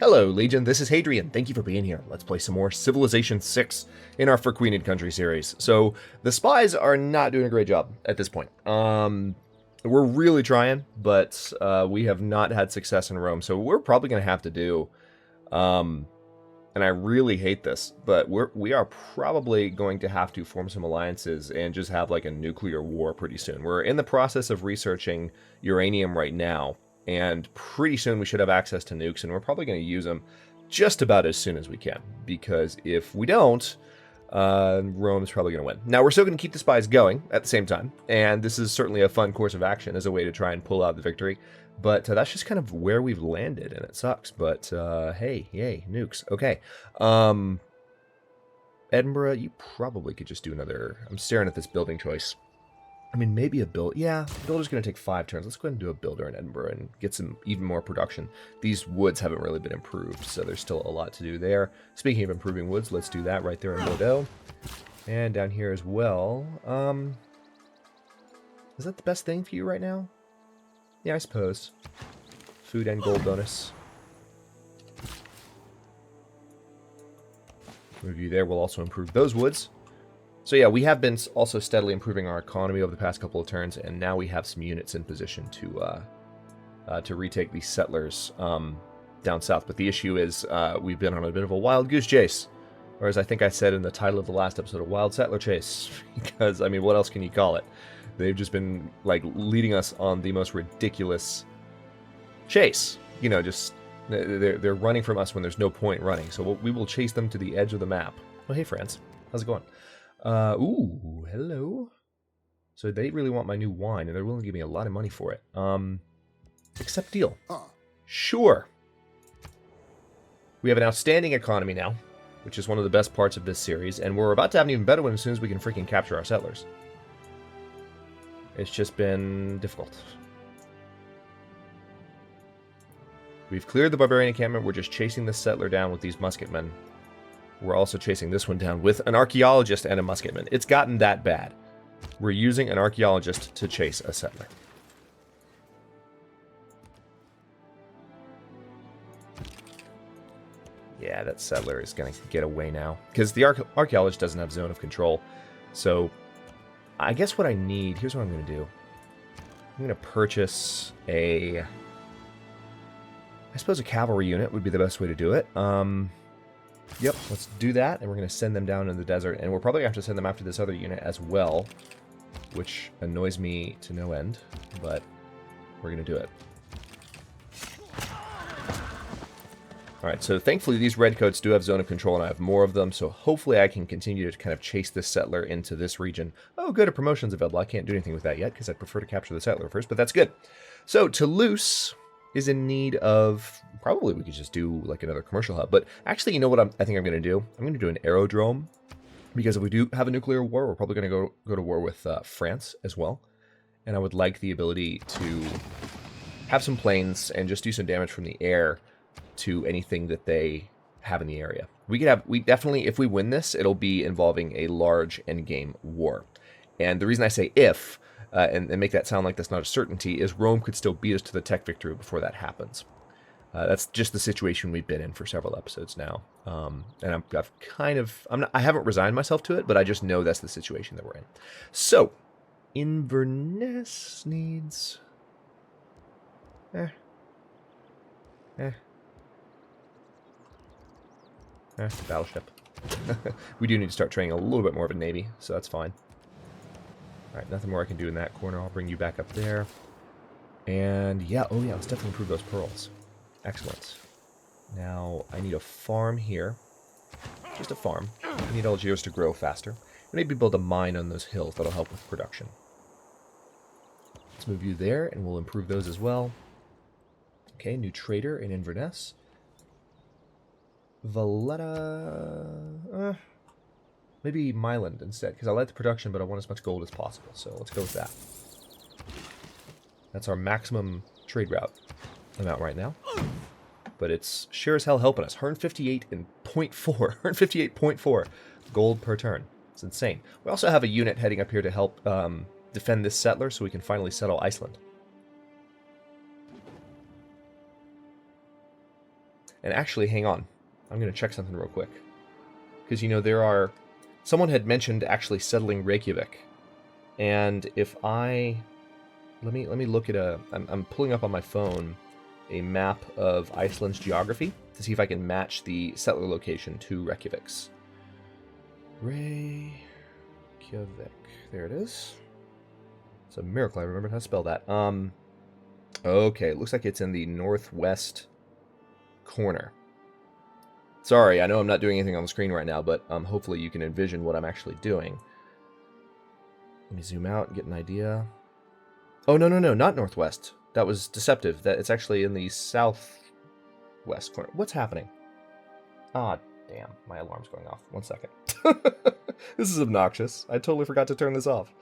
Hello, Legion. This is Hadrian. Thank you for being here. Let's play some more Civilization 6 in our For Queen and Country series. So, the spies are not doing a great job at this point. We're really trying, but we have not had success in Rome, so we're probably going to have to do, and I really hate this, but we are probably going to have to form some alliances and just have like a nuclear war pretty soon. We're in the process of researching uranium right now, and pretty soon we should have access to nukes, and we're probably going to use them just about as soon as we can, because if we don't, Rome's probably going to win. Now, we're still going to keep the spies going at the same time, and this is certainly a fun course of action as a way to try and pull out the victory, but that's just kind of where we've landed, and it sucks, but hey, yay, nukes. Okay. Edinburgh, you probably could just do another... I'm staring at this building choice. I mean, maybe a build. Yeah, the builder's going to take 5 turns. Let's go ahead and do a builder in Edinburgh and get some even more production. These woods haven't really been improved, so there's still a lot to do there. Speaking of improving woods, let's do that right there in Bordeaux. And down here as well. Is that the best thing for you right now? Yeah, I suppose. Food and gold bonus. Move you there will also improve those woods. So yeah, we have been also steadily improving our economy over the past couple of turns, and now we have some units in position to retake these settlers down south. But the issue is we've been on a bit of a wild goose chase, or as I think I said in the title of the last episode, a wild settler chase. Because I mean, what else can you call it? They've just been like leading us on the most ridiculous chase. You know, just they're running from us when there's no point running. So we will chase them to the edge of the map. Oh, hey, France, how's it going? Ooh, hello. So they really want my new wine, and they're willing to give me a lot of money for it. Accept deal. Sure. We have an outstanding economy now, which is one of the best parts of this series, and we're about to have an even better one as soon as we can freaking capture our settlers. It's just been difficult. We've cleared the barbarian encampment. We're just chasing this settler down with these musketmen. We're also chasing this one down with an archaeologist and a musketman. It's gotten that bad. We're using an archaeologist to chase a settler. Yeah, that settler is going to get away now. Because the archaeologist doesn't have zone of control. So, I guess what I need... Here's what I'm going to do. I'm going to purchase a... I suppose a cavalry unit would be the best way to do it. Yep, let's do that, and we're going to send them down in the desert, and we're probably going to have to send them after this other unit as well, which annoys me to no end, but we're going to do it. Alright, so thankfully these redcoats do have zone of control, and I have more of them, so hopefully I can continue to kind of chase this settler into this region. Oh, good, a promotion's available. I can't do anything with that yet, because I'd prefer to capture the settler first, but that's good. So, Toulouse is in need of... Probably we could just do like another commercial hub. But actually, you know what I think I'm going to do? I'm going to do an aerodrome. Because if we do have a nuclear war, we're probably going to go to war with France as well. And I would like the ability to have some planes and just do some damage from the air to anything that they have in the area. We definitely, if we win this, it'll be involving a large endgame war. And the reason I say if... and make that sound like that's not a certainty, is Rome could still beat us to the tech victory before that happens. That's just the situation we've been in for several episodes now. And I haven't resigned myself to it, but I just know that's the situation that we're in. So, Inverness needs... battleship. We do need to start training a little bit more of a navy, so that's fine. Alright, nothing more I can do in that corner. I'll bring you back up there. And yeah, oh yeah, let's definitely improve those pearls. Excellent. Now, I need a farm here. Just a farm. I need Algiers to grow faster. Maybe build a mine on those hills. That'll help with production. Let's move you there, and we'll improve those as well. Okay, new trader in Inverness. Valletta... maybe Myland instead, because I like the production, but I want as much gold as possible. So let's go with that. That's our maximum trade route amount right now. But it's sure as hell helping us. 158.4. 158.4 gold per turn. It's insane. We also have a unit heading up here to help defend this settler so we can finally settle Iceland. And actually, hang on. I'm going to check something real quick. Because, you know, there are... Someone had mentioned actually settling Reykjavik. And if I... Let me look at a... I'm pulling up on my phone a map of Iceland's geography to see if I can match the settler location to Reykjavik's. Reykjavik. There it is. It's a miracle I remembered how to spell that. Okay, it looks like it's in the northwest corner. Sorry, I know I'm not doing anything on the screen right now, but hopefully you can envision what I'm actually doing. Let me zoom out and get an idea. Oh, no, not northwest. That was deceptive. That it's actually in the southwest corner. What's happening? Ah, damn. My alarm's going off. 1 second. This is obnoxious. I totally forgot to turn this off.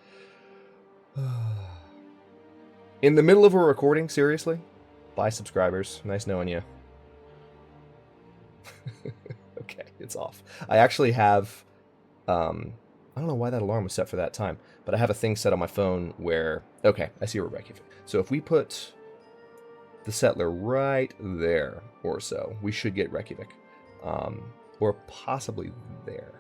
In the middle of a recording? Seriously? Bye, subscribers. Nice knowing you. Okay, it's off. I actually have... I don't know why that alarm was set for that time, but I have a thing set on my phone where... Okay, I see where Reykjavik. So if we put the settler right there or so, we should get Reykjavik. Or possibly there.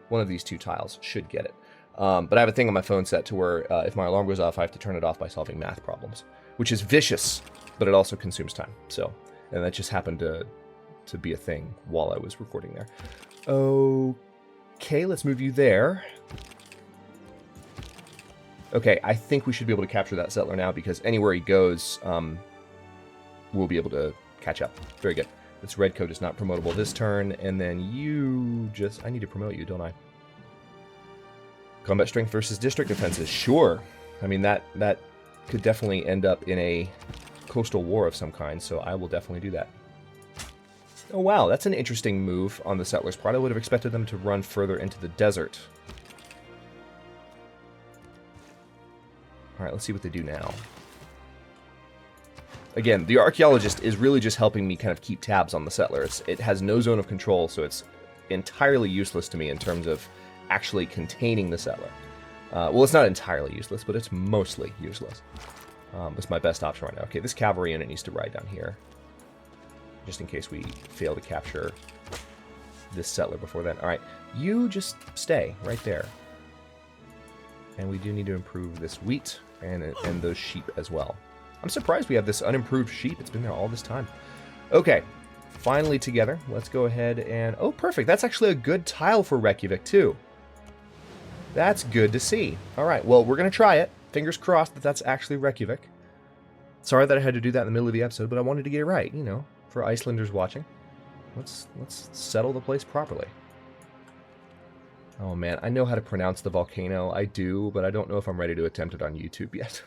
One of these two tiles should get it. But I have a thing on my phone set to where if my alarm goes off, I have to turn it off by solving math problems, which is vicious, but it also consumes time. So, and that just happened to be a thing while I was recording there. Okay, let's move you there. Okay, I think we should be able to capture that settler now because anywhere he goes, we'll be able to catch up. Very good. This red coat is not promotable this turn, and then you just... I need to promote you, don't I? Combat strength versus district defenses. Sure. I mean, that could definitely end up in a coastal war of some kind, so I will definitely do that. Oh, wow, that's an interesting move on the settlers' part. I would have expected them to run further into the desert. All right, let's see what they do now. Again, the archaeologist is really just helping me kind of keep tabs on the settlers. It has no zone of control, so it's entirely useless to me in terms of actually containing the settler. Well, it's not entirely useless, but it's mostly useless. It's my best option right now. Okay, this cavalry unit needs to ride down here, just in case we fail to capture this settler before then. All right, you just stay right there. And we do need to improve this wheat and those sheep as well. I'm surprised we have this unimproved sheep. It's been there all this time. Okay, finally together. Let's go ahead and... Oh, perfect. That's actually a good tile for Reykjavik, too. That's good to see. All right, well, we're going to try it. Fingers crossed that that's actually Reykjavik. Sorry that I had to do that in the middle of the episode, but I wanted to get it right, you know, for Icelanders watching. Let's settle the place properly. Oh, man, I know how to pronounce the volcano. I do, but I don't know if I'm ready to attempt it on YouTube yet.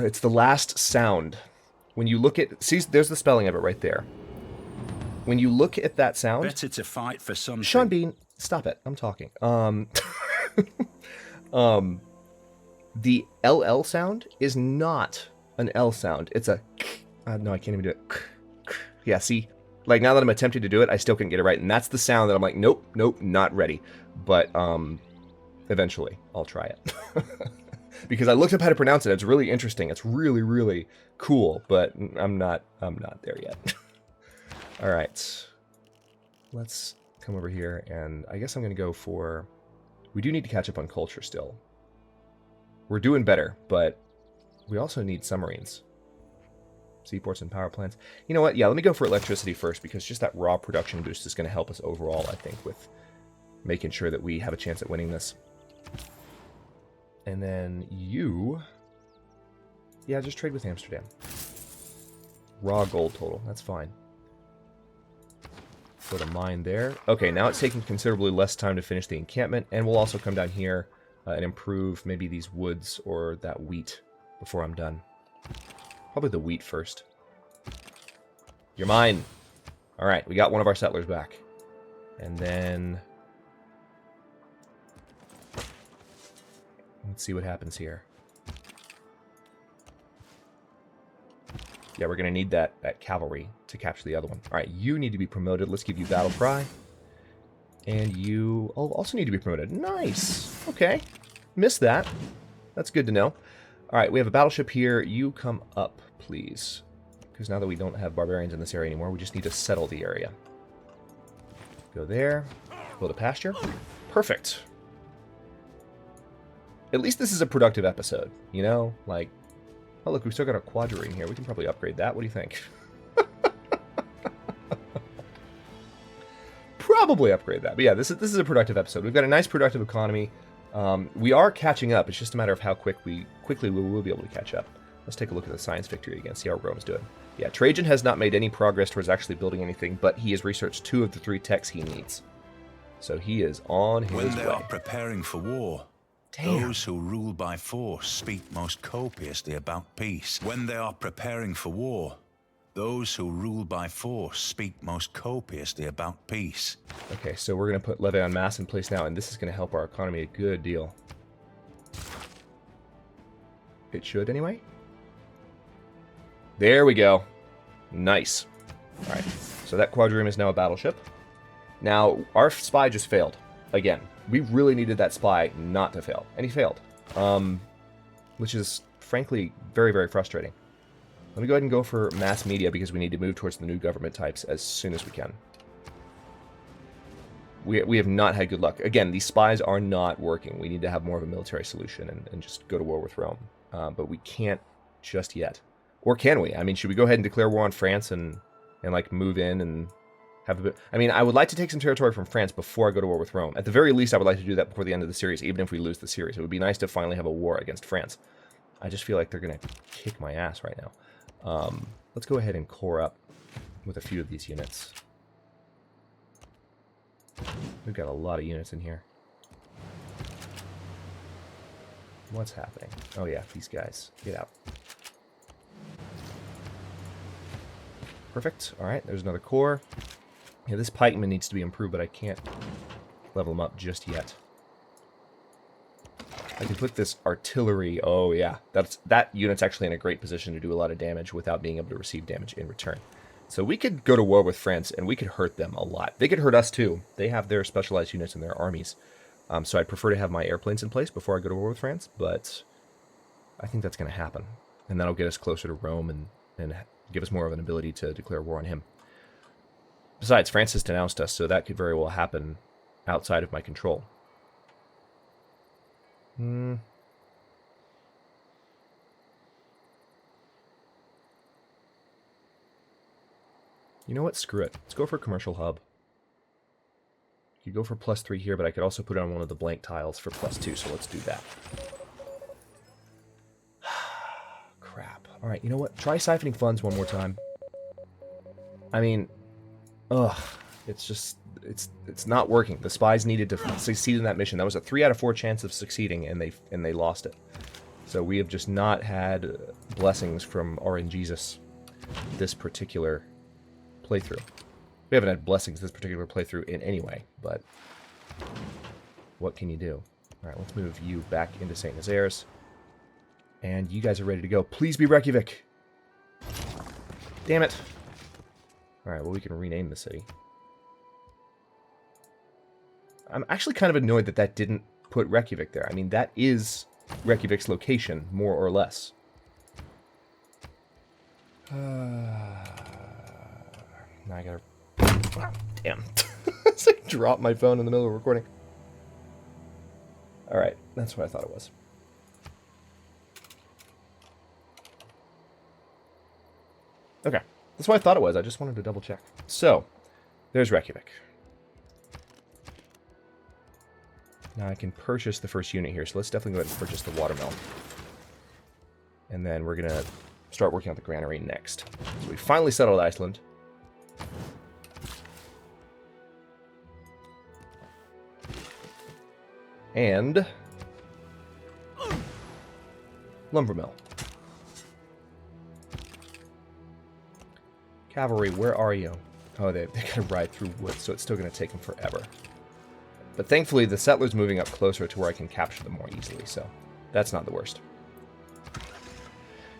It's the last sound. When you look at... See, there's the spelling of it right there. When you look at that sound... Better to fight for something. Sean Bean, stop it. I'm talking. The LL sound is not an L sound. It's a... no, I can't even do it. Yeah, see? Like, now that I'm attempting to do it, I still couldn't get it right. And that's the sound that I'm like, nope, not ready. But, eventually, I'll try it. Because I looked up how to pronounce it. It's really interesting. It's really, really cool. But I'm not there yet. All right. Let's come over here. And I guess I'm going to go for... We do need to catch up on culture still. We're doing better, but we also need submarines. Seaports and power plants. You know what? Yeah, let me go for electricity first, because just that raw production boost is going to help us overall, I think, with making sure that we have a chance at winning this. And then you... Yeah, just trade with Amsterdam. Raw gold total. That's fine. Put a mine there. Okay, now it's taking considerably less time to finish the encampment, and we'll also come down here and improve maybe these woods or that wheat before I'm done. Probably the wheat first. You're mine. All right, we got one of our settlers back. And then... Let's see what happens here. Yeah, we're going to need that cavalry to capture the other one. All right, you need to be promoted. Let's give you battle cry. And you also need to be promoted. Nice. Okay. Missed that. That's good to know. All right, we have a battleship here. You come up, please. Because now that we don't have barbarians in this area anymore, we just need to settle the area. Go there. Build a pasture. Perfect. At least this is a productive episode, you know? Like, oh, look, we've still got a quadrireme here. We can probably upgrade that. What do you think? Probably upgrade that. But yeah, this is a productive episode. We've got a nice productive economy. We are catching up. It's just a matter of how quickly we will be able to catch up. Let's take a look at the science victory again, see how Rome's doing. Yeah, Trajan has not made any progress towards actually building anything, but he has researched 2 of the 3 techs he needs. So he is on his way. When they are preparing for war, those who rule by force speak most copiously about peace. When they are preparing for war, those who rule by force speak most copiously about peace. Okay, so we're going to put levy on mass in place now, and this is going to help our economy a good deal. It should, anyway. There we go. Nice. All right, so that quadrireme is now a battleship. Now, our spy just failed. Again, we really needed that spy not to fail, and he failed. Which is, frankly, very, very frustrating. Let me go ahead and go for mass media because we need to move towards the new government types as soon as we can. We have not had good luck. Again, these spies are not working. We need to have more of a military solution and just go to war with Rome. But we can't just yet. Or can we? I mean, should we go ahead and declare war on France and like move in and have a bit... I mean, I would like to take some territory from France before I go to war with Rome. At the very least, I would like to do that before the end of the series, even if we lose the series. It would be nice to finally have a war against France. I just feel like they're going to kick my ass right now. Let's go ahead and core up with a few of these units. We've got a lot of units in here. What's happening? Oh yeah, these guys. Get out. Perfect. Alright, there's another core. Yeah, this pikeman needs to be improved, but I can't level him up just yet. I can put this artillery... Oh yeah, that unit's actually in a great position to do a lot of damage without being able to receive damage in return. So we could go to war with France, and we could hurt them a lot. They could hurt us too. They have their specialized units in their armies. So I'd prefer to have my airplanes in place before I go to war with France, but I think that's going to happen. And that'll get us closer to Rome and give us more of an ability to declare war on him. Besides, France has denounced us, so that could very well happen outside of my control. You know what? Screw it. Let's go for a commercial hub. You could go for +3 here, but I could also put it on one of the blank tiles for +2, so let's do that. Crap. Alright, you know what? Try siphoning funds one more time. I mean, it's just, it's not working. The spies needed to succeed in that mission. That was a 3 out of 4 chance of succeeding, and they lost it. So we have just not had blessings from RNGesus this particular playthrough. We haven't had blessings this particular playthrough in any way, but what can you do? All right, let's move you back into St. Nazaires. And you guys are ready to go. Please be Reykjavik. Damn it. All right, well, we can rename the city. I'm actually kind of annoyed that that didn't put Reykjavik there. I mean, that is Reykjavik's location, more or less. Now I gotta... Oh, damn. It's like drop my phone in the middle of recording. Alright, that's what I thought it was. Okay, that's what I thought it was. I just wanted to double check. So, there's Reykjavik. Now I can purchase the first unit here, so let's definitely go ahead and purchase the watermill. And then we're going to start working on the granary next. So we finally settled Iceland. And lumber mill. Cavalry, where are you? Oh, they gotta ride through wood, so it's still gonna take them forever. But thankfully, the settler's moving up closer to where I can capture them more easily, so that's not the worst.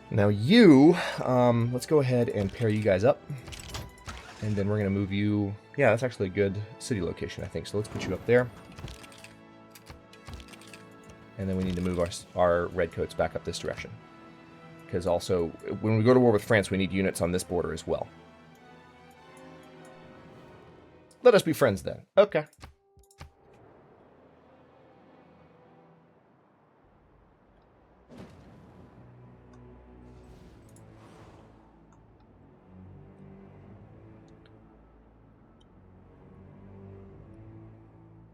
Now you, let's go ahead and pair you guys up. And then we're gonna move you... Yeah, that's actually a good city location, I think, so let's put you up there. And then we need to move our redcoats back up this direction. Because also, when we go to war with France, we need units on this border as well. Let us be friends then. Okay.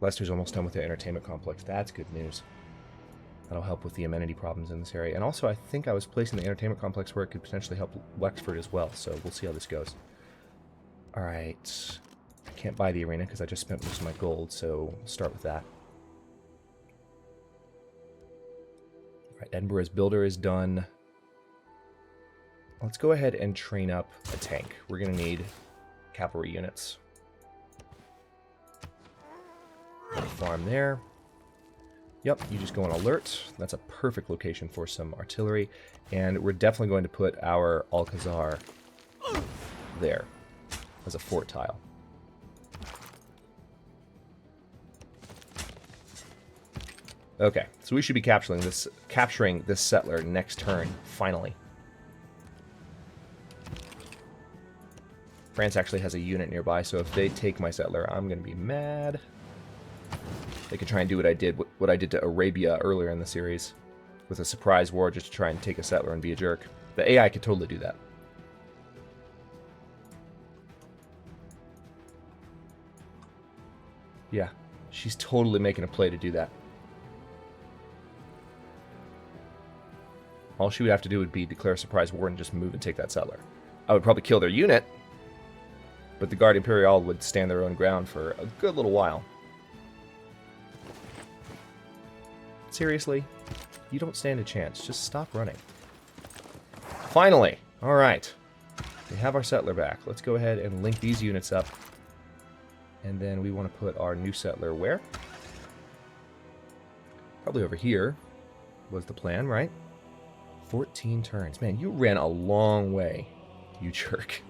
Leicester's almost done with the entertainment complex. That's good news. That'll help with the amenity problems in this area. And also, I think I was placing the entertainment complex where it could potentially help Wexford as well. So we'll see how this goes. All right. I can't buy the arena because I just spent most of my gold, so we'll start with that. All right, Edinburgh's builder is done. Let's go ahead and train up a tank. We're going to need cavalry units. Farm there. Yep, you just go on alert. That's a perfect location for some artillery. And we're definitely going to put our Alcazar there as a fort tile. Okay, so we should be capturing this settler next turn, finally. France actually has a unit nearby, so if they take my settler, I'm going to be mad. They could try and do what I did to Arabia earlier in the series, with a surprise war just to try and take a settler and be a jerk. The AI could totally do that. Yeah, she's totally making a play to do that. All she would have to do would be declare a surprise war and just move and take that settler. I would probably kill their unit, but the Guard Imperial would stand their own ground for a good little while. Seriously? You don't stand a chance. Just stop running. Finally! Alright. We have our settler back. Let's go ahead and link these units up. And then we want to put our new settler where? Probably over here was the plan, right? 14 turns. Man, you ran a long way, you jerk.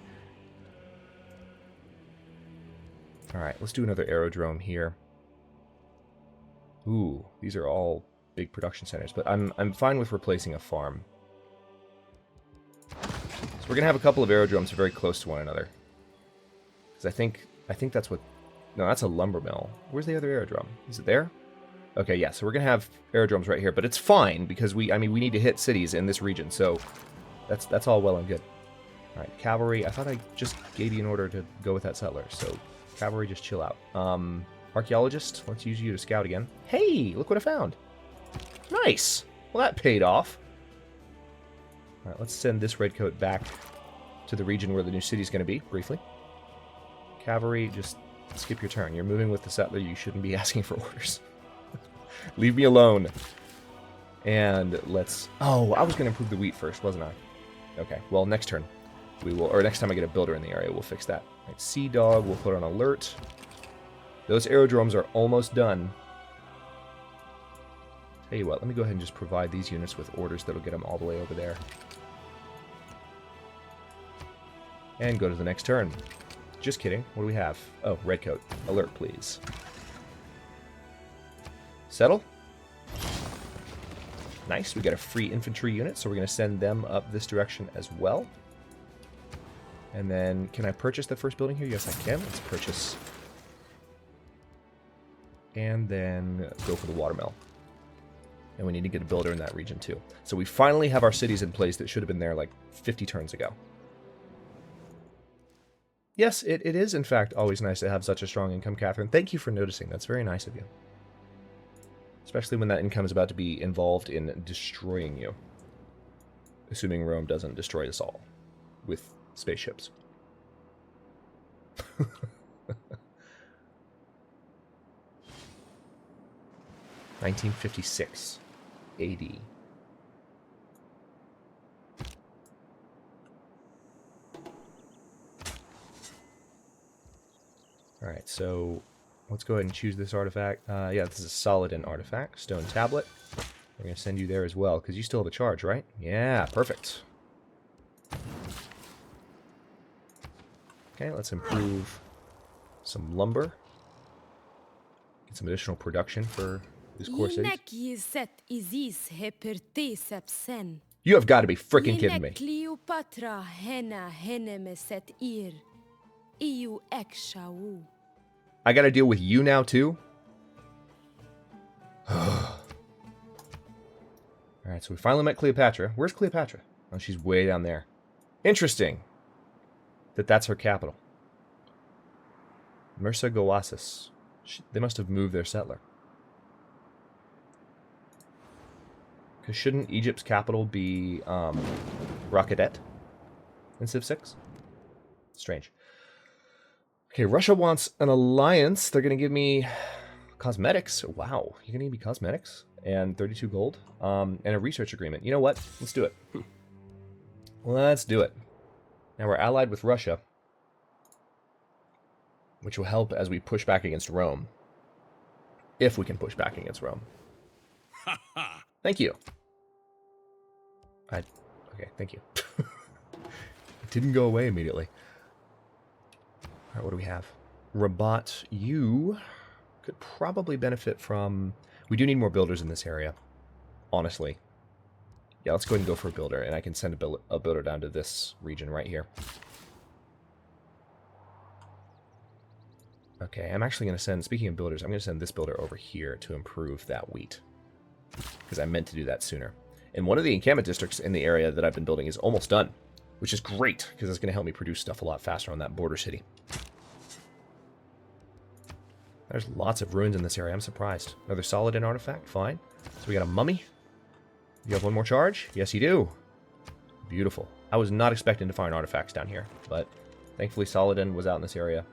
Alright, let's do another aerodrome here. Ooh, these are all big production centers, but I'm fine with replacing a farm. So we're gonna have a couple of aerodromes very close to one another. Because I think that's what... No, that's a lumber mill. Where's the other aerodrome? Is it there? Okay, yeah, so we're gonna have aerodromes right here, but it's fine because we need to hit cities in this region, so that's all well and good. All right, cavalry. I thought I just gave you an order to go with that settler, so cavalry, just chill out. Archaeologist, let's use you to scout again. Hey, look what I found. Nice. Well, that paid off. All right, let's send this redcoat back to the region where the new city's going to be, briefly. Cavalry, just skip your turn. You're moving with the settler. You shouldn't be asking for orders. Leave me alone. And let's... Oh, I was going to improve the wheat first, wasn't I? Okay, well, next turn. We will... Or next time I get a builder in the area, we'll fix that. All right, Sea Dog, we'll put on alert. Those aerodromes are almost done. Tell you what, let me go ahead and just provide these units with orders that'll get them all the way over there. And go to the next turn. Just kidding. What do we have? Oh, redcoat. Alert, please. Settle. Nice. We got a free infantry unit, so we're going to send them up this direction as well. And then, can I purchase the first building here? Yes, I can. Let's purchase. And then go for the watermill. And we need to get a builder in that region too. So we finally have our cities in place that should have been there like 50 turns ago. Yes, it is in fact always nice to have such a strong income, Catherine. Thank you for noticing. That's very nice of you. Especially when that income is about to be involved in destroying you. Assuming Rome doesn't destroy us all with spaceships. 1956 AD. Alright, so let's go ahead and choose this artifact. Yeah, this is a Saladin artifact. Stone tablet. We're going to send you there as well, because you still have a charge, right? Yeah, perfect. Okay, let's improve some lumber. Get some additional production for These core cities. You You have got to be freaking kidding me. I got to deal with you now, too? Alright, so we finally met Cleopatra. Where's Cleopatra? Oh, she's way down there. Interesting that that's her capital. Mursa Goasis. They must have moved their settler. Because shouldn't Egypt's capital be Rakadet in Civ 6? Strange. Okay, Russia wants an alliance. They're going to give me cosmetics. Wow, you're going to give me cosmetics? And 32 gold. And a research agreement. You know what? Let's do it. Let's do it. Now we're allied with Russia, which will help as we push back against Rome. If we can push back against Rome. Thank you. Okay, thank you. It didn't go away immediately. All right, what do we have? Rabat, you could probably benefit from... We do need more builders in this area, honestly. Yeah, let's go ahead and go for a builder, and I can send a builder down to this region right here. Okay, I'm actually going to send, speaking of builders, I'm going to send this builder over here to improve that wheat. Because I meant to do that sooner. And one of the encampment districts in the area that I've been building is almost done, which is great, because it's going to help me produce stuff a lot faster on that border city. There's lots of ruins in this area, I'm surprised. Another Saladin artifact, fine. So we got a mummy. You have one more charge? Yes, you do. Beautiful. I was not expecting to find artifacts down here, but thankfully Saladin was out in this area.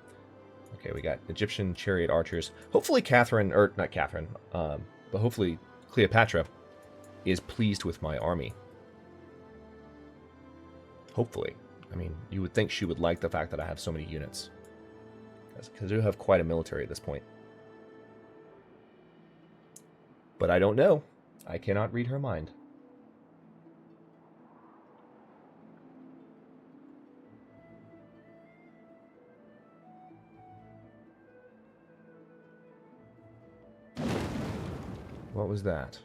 Okay, we got Egyptian chariot archers. Hopefully Catherine, or not Catherine, but hopefully Cleopatra is pleased with my army. Hopefully. I mean, you would think she would like the fact that I have so many units. Because I do have quite a military at this point. But I don't know. I cannot read her mind. What was that?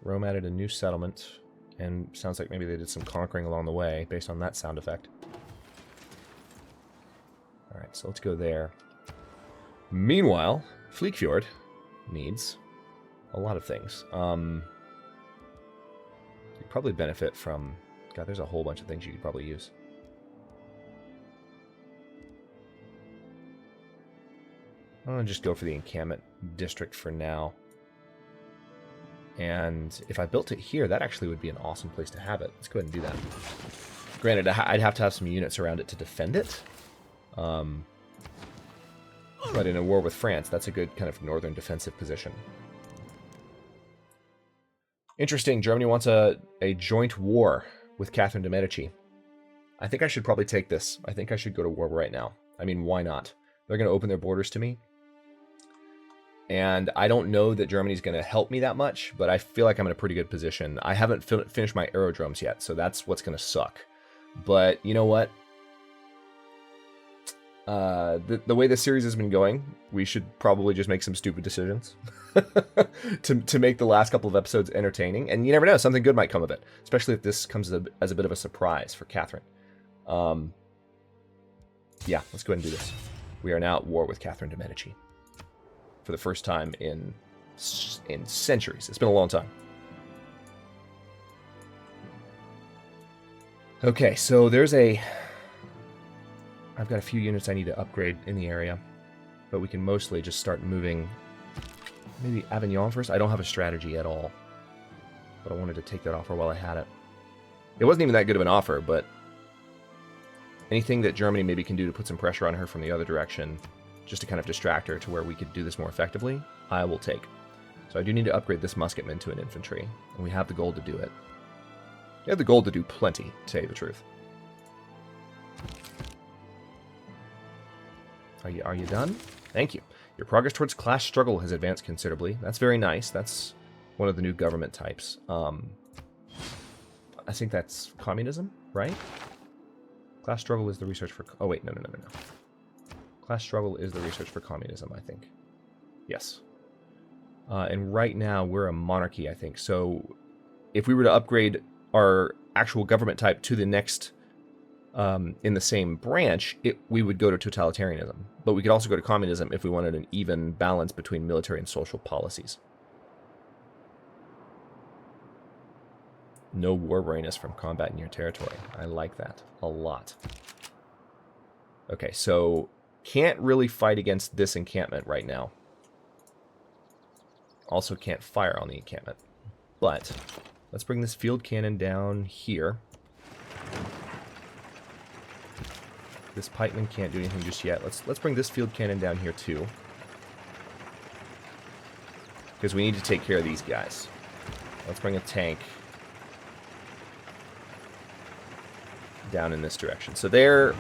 Rome added a new settlement, and sounds like maybe they did some conquering along the way based on that sound effect. Alright, so let's go there. Meanwhile, Fleekfjord needs a lot of things. You probably benefit from... God, there's a whole bunch of things you could probably use. I'm going to just go for the encampment district for now. And if I built it here, that actually would be an awesome place to have it. Let's go ahead and do that. Granted, I'd have to have some units around it to defend it. But in a war with France, that's a good kind of northern defensive position. Interesting. Germany wants a joint war with Catherine de' Medici. I think I should probably take this. I think I should go to war right now. I mean, why not? They're going to open their borders to me. And I don't know that Germany's going to help me that much, but I feel like I'm in a pretty good position. I haven't finished my aerodromes yet, so that's what's going to suck. But you know what? The way this series has been going, we should probably just make some stupid decisions to make the last couple of episodes entertaining. And you never know, something good might come of it, especially if this comes as a bit of a surprise for Catherine. Yeah, let's go ahead and do this. We are now at war with Catherine de' Medici for the first time in centuries. It's been a long time. Okay, so I've got a few units I need to upgrade in the area, but we can mostly just start moving. Maybe Avignon first? I don't have a strategy at all, but I wanted to take that offer while I had it. It wasn't even that good of an offer, but anything that Germany maybe can do to put some pressure on her from the other direction, just to kind of distract her to where we could do this more effectively, I will take. So I do need to upgrade this musketman to an infantry, and we have the gold to do it. We have the gold to do plenty, to tell you the truth. Are you done? Thank you. Your progress towards class struggle has advanced considerably. That's very nice. That's one of the new government types. I think that's communism, right? Class struggle is the research for... Oh, wait, no. Class struggle is the research for communism, I think. Yes. And right now, we're a monarchy, I think. So if we were to upgrade our actual government type to the next in the same branch, we would go to totalitarianism. But we could also go to communism if we wanted an even balance between military and social policies. No war weariness from combat in your territory. I like that a lot. Okay, so can't really fight against this encampment right now. Also can't fire on the encampment. But let's bring this field cannon down here. This pikeman can't do anything just yet. Let's bring this field cannon down here too. Because we need to take care of these guys. Let's bring a tank down in this direction. So their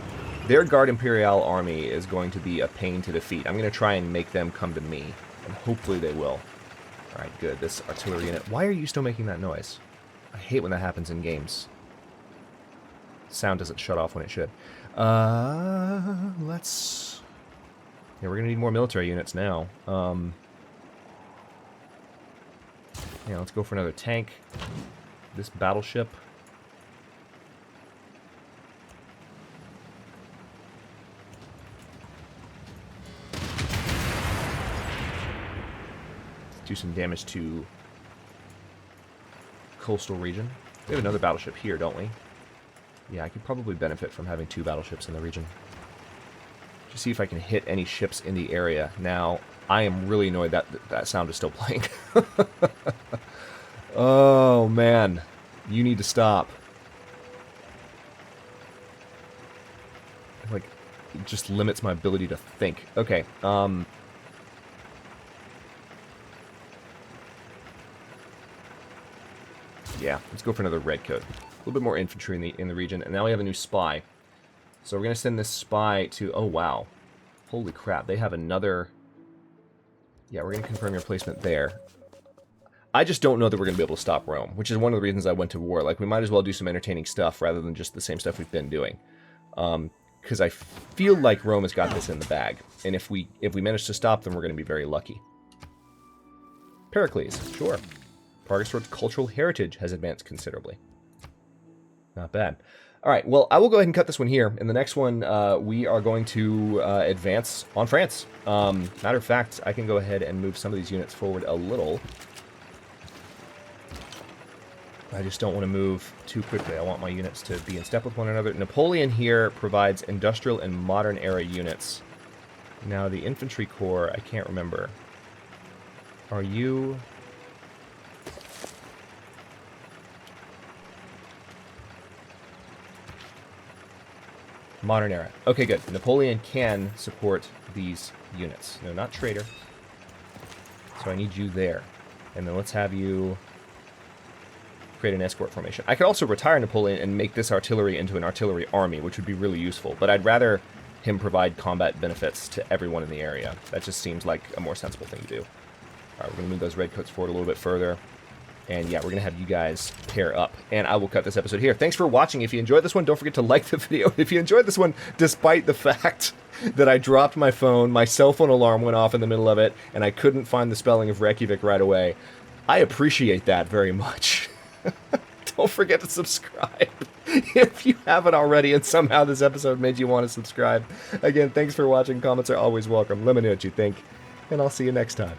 Guard Imperial army is going to be a pain to defeat. I'm going to try and make them come to me, and hopefully they will. Alright, good. This artillery unit. Why are you still making that noise? I hate when that happens in games. Sound doesn't shut off when it should. Let's... Yeah, we're going to need more military units now. Yeah, let's go for another tank. This battleship. Do some damage to coastal region. We have another battleship here, don't we? Yeah, I could probably benefit from having 2 battleships in the region. Just see if I can hit any ships in the area. Now, I am really annoyed that that sound is still playing. Oh, man. You need to stop. Like, it just limits my ability to think. Okay, yeah, let's go for another redcoat. A little bit more infantry in the region, and now we have a new spy. So we're going to send this spy to... Oh, wow. Holy crap, they have another... Yeah, we're going to confirm your placement there. I just don't know that we're going to be able to stop Rome, which is one of the reasons I went to war. Like, we might as well do some entertaining stuff rather than just the same stuff we've been doing. Because I feel like Rome has got this in the bag. And if we manage to stop them, we're going to be very lucky. Pericles, sure. Progress towards cultural heritage has advanced considerably. Not bad. All right, well, I will go ahead and cut this one here. In the next one, we are going to advance on France. Matter of fact, I can go ahead and move some of these units forward a little. I just don't want to move too quickly. I want my units to be in step with one another. Napoleon here provides industrial and modern era units. Now, the infantry corps, I can't remember. Are you... Modern era. Okay, good. Napoleon can support these units. No, not traitor. So I need you there. And then let's have you create an escort formation. I could also retire Napoleon and make this artillery into an artillery army, which would be really useful. But I'd rather him provide combat benefits to everyone in the area. That just seems like a more sensible thing to do. Alright, we're going to move those redcoats forward a little bit further. And yeah, we're going to have you guys pair up. And I will cut this episode here. Thanks for watching. If you enjoyed this one, don't forget to like the video. If you enjoyed this one, despite the fact that I dropped my phone, my cell phone alarm went off in the middle of it, and I couldn't find the spelling of Reykjavik right away, I appreciate that very much. Don't forget to subscribe if you haven't already, and somehow this episode made you want to subscribe. Again, thanks for watching. Comments are always welcome. Let me know what you think, and I'll see you next time.